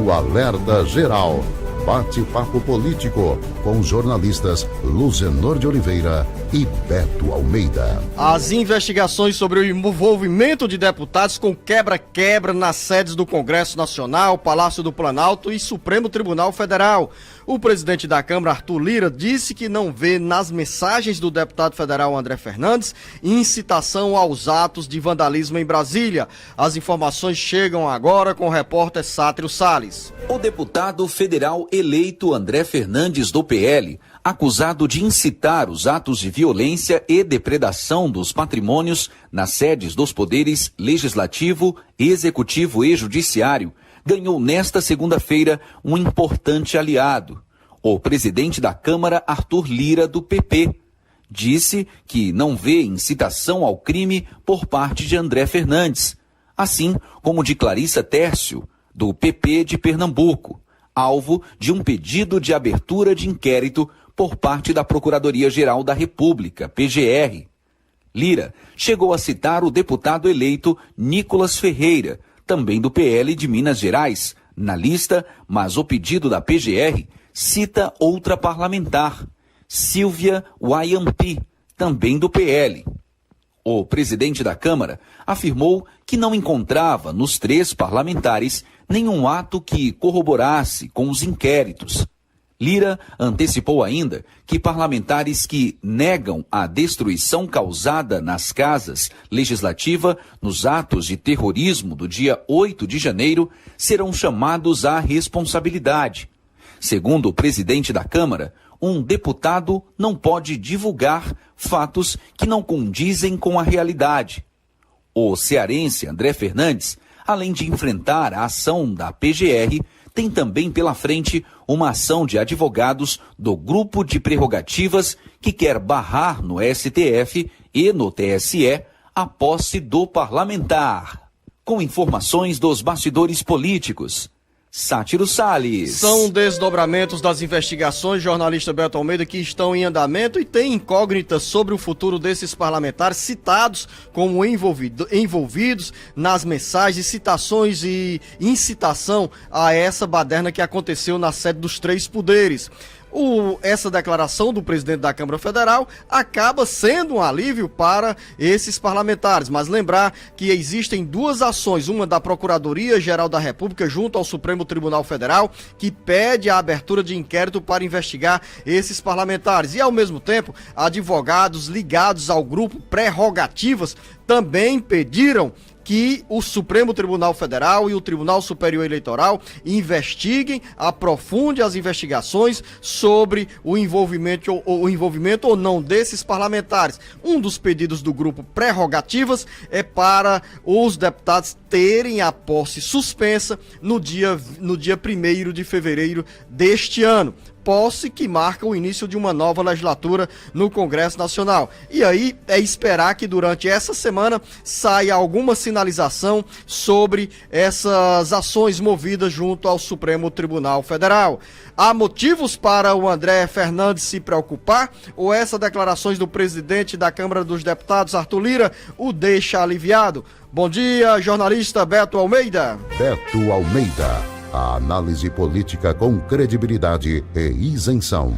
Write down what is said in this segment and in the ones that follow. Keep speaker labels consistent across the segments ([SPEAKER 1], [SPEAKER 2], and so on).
[SPEAKER 1] no Alerta Geral. Bate-papo político com os jornalistas Luzenor de Oliveira e Beto Almeida.
[SPEAKER 2] As investigações sobre o envolvimento de deputados com quebra-quebra nas sedes do Congresso Nacional, Palácio do Planalto e Supremo Tribunal Federal. O presidente da Câmara, Arthur Lira, disse que não vê nas mensagens do deputado federal André Fernandes incitação aos atos de vandalismo em Brasília. As informações chegam agora com o repórter Sátiro Salles.
[SPEAKER 3] O deputado federal eleito André Fernandes, do PL, acusado de incitar os atos de violência e depredação dos patrimônios nas sedes dos poderes legislativo, executivo e judiciário, ganhou nesta segunda-feira um importante aliado. O presidente da Câmara, Arthur Lira, do PP, disse que não vê incitação ao crime por parte de André Fernandes, assim como de Clarissa Tércio, do PP de Pernambuco, alvo de um pedido de abertura de inquérito por parte da Procuradoria-Geral da República, PGR. Lira chegou a citar o deputado eleito Nicolas Ferreira, também do PL de Minas Gerais, na lista, mas o pedido da PGR cita outra parlamentar, Silvia Wayampi, também do PL. O presidente da Câmara afirmou que não encontrava nos três parlamentares nenhum ato que corroborasse com os inquéritos. Lira antecipou ainda que parlamentares que negam a destruição causada nas casas legislativa nos atos de terrorismo do dia 8 de janeiro serão chamados à responsabilidade. Segundo o presidente da Câmara, um deputado não pode divulgar fatos que não condizem com a realidade. O cearense André Fernandes, além de enfrentar a ação da PGR, tem também pela frente uma ação de advogados do Grupo de Prerrogativas que quer barrar no STF e no TSE a posse do parlamentar. Com informações dos bastidores políticos, Sátiro Salles.
[SPEAKER 2] São desdobramentos das investigações, jornalista Beto Almeida, que estão em andamento e tem incógnitas sobre o futuro desses parlamentares citados como envolvidos nas mensagens, citações e incitação a essa baderna que aconteceu na sede dos três poderes. Essa declaração do presidente da Câmara Federal acaba sendo um alívio para esses parlamentares, mas lembrar que existem duas ações, uma da Procuradoria-Geral da República junto ao Supremo Tribunal Federal, que pede a abertura de inquérito para investigar esses parlamentares, e ao mesmo tempo advogados ligados ao grupo Prerrogativas também pediram que o Supremo Tribunal Federal e o Tribunal Superior Eleitoral investiguem, aprofundem as investigações sobre o envolvimento ou não desses parlamentares. Um dos pedidos do grupo Prerrogativas é para os deputados terem a posse suspensa no dia 1º de fevereiro deste ano. Posse que marca o início de uma nova legislatura no Congresso Nacional. E aí é esperar que durante essa semana saia alguma sinalização sobre essas ações movidas junto ao Supremo Tribunal Federal. Há motivos para o André Fernandes se preocupar ou essas declarações do presidente da Câmara dos Deputados, Arthur Lira, o deixa aliviado? Bom dia, jornalista Beto Almeida.
[SPEAKER 1] Beto Almeida. A análise política com credibilidade e isenção.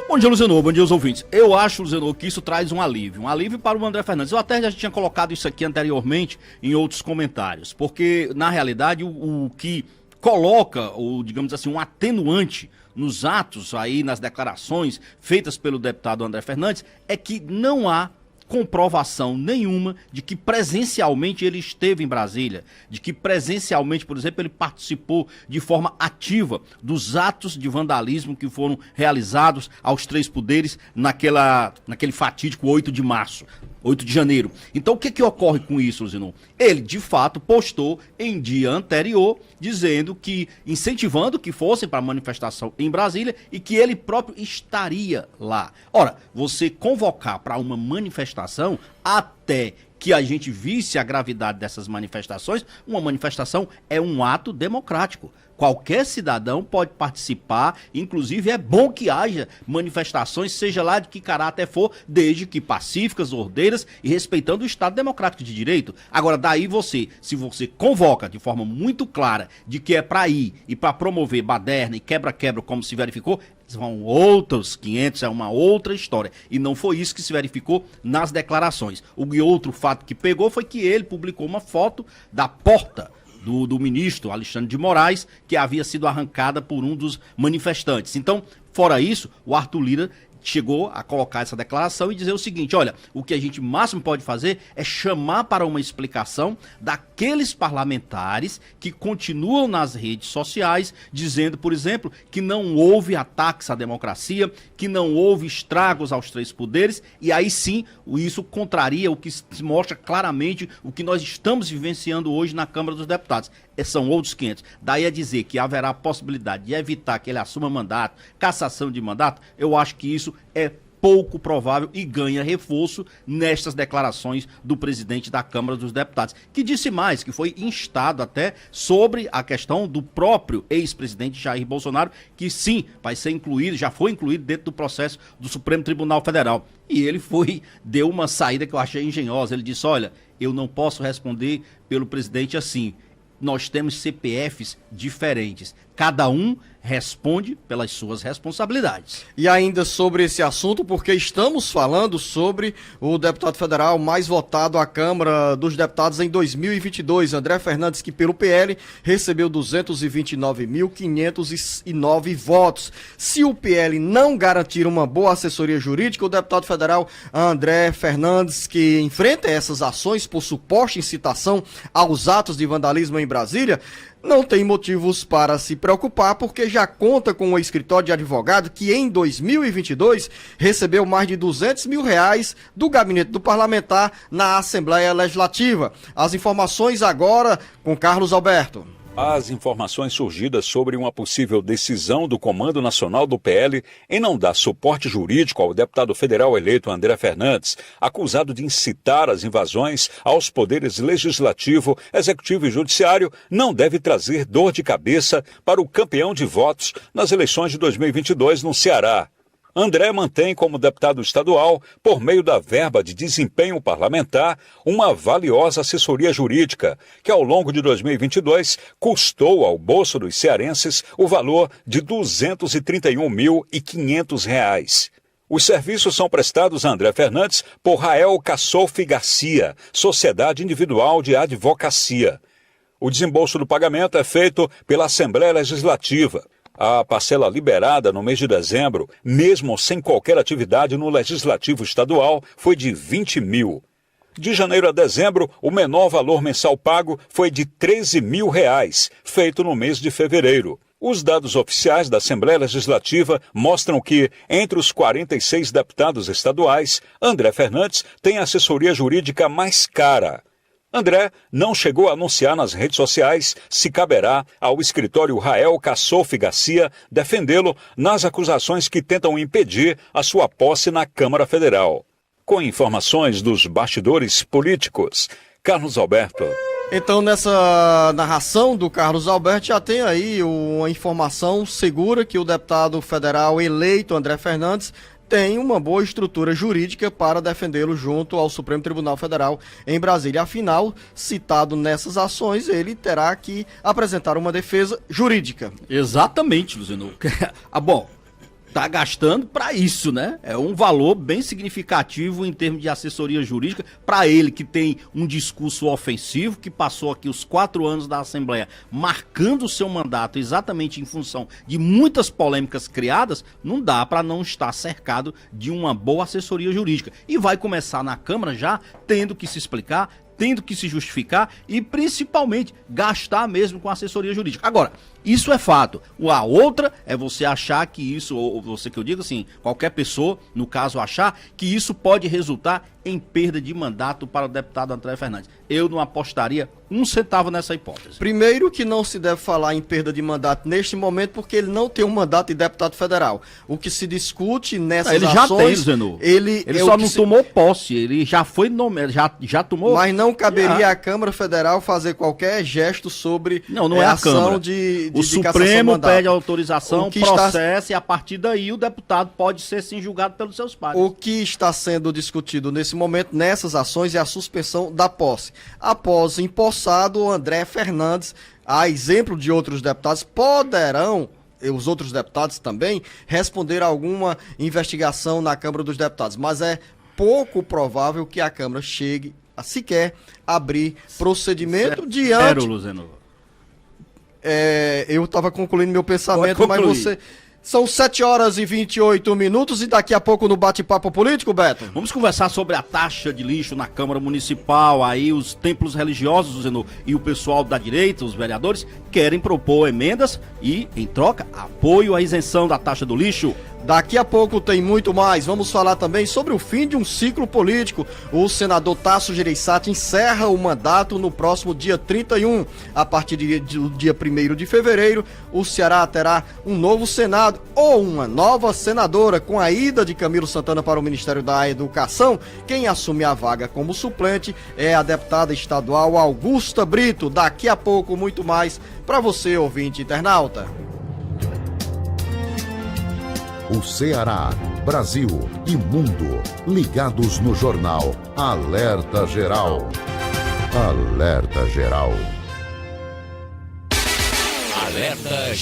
[SPEAKER 4] Bom dia, Luzenor. Bom dia aos ouvintes. Eu acho, Luzenor, que isso traz um alívio para o André Fernandes. Eu até já tinha colocado isso aqui anteriormente em outros comentários, porque, na realidade, o que coloca, digamos assim, um atenuante nos atos aí, nas declarações feitas pelo deputado André Fernandes, é que não há comprovação nenhuma de que presencialmente ele esteve em Brasília, de que presencialmente, por exemplo, ele participou de forma ativa dos atos de vandalismo que foram realizados aos três poderes naquele fatídico 8 de março. 8 de janeiro. Então, o que ocorre com isso, Luzinon? Ele, de fato, postou em dia anterior, dizendo que, incentivando que fossem para a manifestação em Brasília e que ele próprio estaria lá. Ora, você convocar para uma manifestação até que a gente visse a gravidade dessas manifestações. Uma manifestação é um ato democrático. Qualquer cidadão pode participar, inclusive é bom que haja manifestações, seja lá de que caráter for, desde que pacíficas, ordeiras e respeitando o Estado Democrático de Direito. Agora, daí se você convoca de forma muito clara de que é para ir e para promover baderna e quebra-quebra, como se verificou, são outros 500, é uma outra história. E não foi isso que se verificou nas declarações. O outro fato que pegou foi que ele publicou uma foto da porta do ministro Alexandre de Moraes, que havia sido arrancada por um dos manifestantes. Então, fora isso, o Arthur Lira chegou a colocar essa declaração e dizer o seguinte: olha, o que a gente máximo pode fazer é chamar para uma explicação daqueles parlamentares que continuam nas redes sociais dizendo, por exemplo, que não houve ataques à democracia, que não houve estragos aos três poderes, e aí sim, isso contraria o que se mostra claramente o que nós estamos vivenciando hoje na Câmara dos Deputados. São outros 500. Daí a dizer que haverá possibilidade de evitar que ele assuma mandato, cassação de mandato, eu acho que isso é pouco provável e ganha reforço nestas declarações do presidente da Câmara dos Deputados, que disse mais, que foi instado até sobre a questão do próprio ex-presidente Jair Bolsonaro, que sim, vai ser incluído, já foi incluído dentro do processo do Supremo Tribunal Federal. E ele deu uma saída que eu achei engenhosa. Ele disse: olha, eu não posso responder pelo presidente assim. Nós temos CPFs diferentes. Cada um responde pelas suas responsabilidades.
[SPEAKER 2] E ainda sobre esse assunto, porque estamos falando sobre o deputado federal mais votado à Câmara dos Deputados em 2022, André Fernandes, que pelo PL recebeu 229.509 votos. Se o PL não garantir uma boa assessoria jurídica, o deputado federal André Fernandes, que enfrenta essas ações por suposta incitação aos atos de vandalismo em Brasília, não tem motivos para se preocupar, porque já conta com um escritório de advogado que em 2022 recebeu mais de R$200 mil do gabinete do parlamentar na Assembleia Legislativa. As informações agora com Carlos Alberto.
[SPEAKER 5] As informações surgidas sobre uma possível decisão do Comando Nacional do PL em não dar suporte jurídico ao deputado federal eleito André Fernandes, acusado de incitar as invasões aos poderes legislativo, executivo e judiciário, não deve trazer dor de cabeça para o campeão de votos nas eleições de 2022 no Ceará. André mantém como deputado estadual, por meio da verba de desempenho parlamentar, uma valiosa assessoria jurídica, que ao longo de 2022 custou ao bolso dos cearenses o valor de R$ 231.500. Os serviços são prestados a André Fernandes por Rael Cassouf Garcia, Sociedade Individual de Advocacia. O desembolso do pagamento é feito pela Assembleia Legislativa. A parcela liberada no mês de dezembro, mesmo sem qualquer atividade no Legislativo Estadual, foi de R$20 mil. De janeiro a dezembro, o menor valor mensal pago foi de R$13 mil, feito no mês de fevereiro. Os dados oficiais da Assembleia Legislativa mostram que, entre os 46 deputados estaduais, André Fernandes tem a assessoria jurídica mais cara. André não chegou a anunciar nas redes sociais se caberá ao escritório Rael Cassouf Garcia defendê-lo nas acusações que tentam impedir a sua posse na Câmara Federal. Com informações dos bastidores políticos, Carlos Alberto.
[SPEAKER 2] Então, nessa narração do Carlos Alberto, já tem aí uma informação segura que o deputado federal eleito André Fernandes tem uma boa estrutura jurídica para defendê-lo junto ao Supremo Tribunal Federal em Brasília. Afinal, citado nessas ações, ele terá que apresentar uma defesa jurídica.
[SPEAKER 4] Exatamente, Luciano. Bom, tá gastando para isso, né? É um valor bem significativo em termos de assessoria jurídica para ele, que tem um discurso ofensivo, que passou aqui os 4 anos da Assembleia marcando o seu mandato exatamente em função de muitas polêmicas criadas. Não dá para não estar cercado de uma boa assessoria jurídica. E vai começar na Câmara já tendo que se explicar, tendo que se justificar e principalmente gastar mesmo com assessoria jurídica. Agora, isso é fato. A outra é você achar que isso, ou você que eu digo assim, qualquer pessoa, no caso, achar que isso pode resultar em perda de mandato para o deputado André Fernandes. Eu não apostaria um centavo nessa hipótese.
[SPEAKER 2] Primeiro que não se deve falar em perda de mandato neste momento, porque ele não tem um mandato de deputado federal. O que se discute nessas
[SPEAKER 4] ele já
[SPEAKER 2] ações...
[SPEAKER 4] tem, Zenô.
[SPEAKER 2] Ele
[SPEAKER 4] só não tomou posse, ele já foi nomeado, já tomou...
[SPEAKER 2] Mas não caberia à Câmara Federal fazer qualquer gesto sobre
[SPEAKER 4] não é a
[SPEAKER 2] ação
[SPEAKER 4] Câmara.
[SPEAKER 2] de
[SPEAKER 4] o Supremo pede autorização,
[SPEAKER 2] processa
[SPEAKER 4] e a partir daí o deputado pode ser sim julgado pelos seus pares.
[SPEAKER 2] O que está sendo discutido nesse momento, nessas ações, é a suspensão da posse. Após empossado, o André Fernandes, a exemplo de outros deputados, poderão, os outros deputados também, responder a alguma investigação na Câmara dos Deputados. Mas é pouco provável que a Câmara chegue a sequer abrir procedimento diante... eu estava concluindo meu pensamento, mas você... São 7h28 e daqui a pouco no bate-papo político, Beto.
[SPEAKER 4] Vamos conversar sobre a taxa de lixo na Câmara Municipal. Aí os templos religiosos, Zenô, e o pessoal da direita, os vereadores, querem propor emendas e, em troca, apoio à isenção da taxa do lixo.
[SPEAKER 2] Daqui a pouco tem muito mais. Vamos falar também sobre o fim de um ciclo político. O senador Tasso Gereissati encerra o mandato no próximo dia 31. A partir do dia 1º de fevereiro, o Ceará terá um novo Senado ou uma nova senadora. Com a ida de Camilo Santana para o Ministério da Educação, quem assume a vaga como suplente é a deputada estadual Augusta Brito. Daqui a pouco muito mais para você, ouvinte internauta.
[SPEAKER 1] O Ceará, Brasil e mundo ligados no jornal Alerta Geral. Alerta Geral.
[SPEAKER 6] Alerta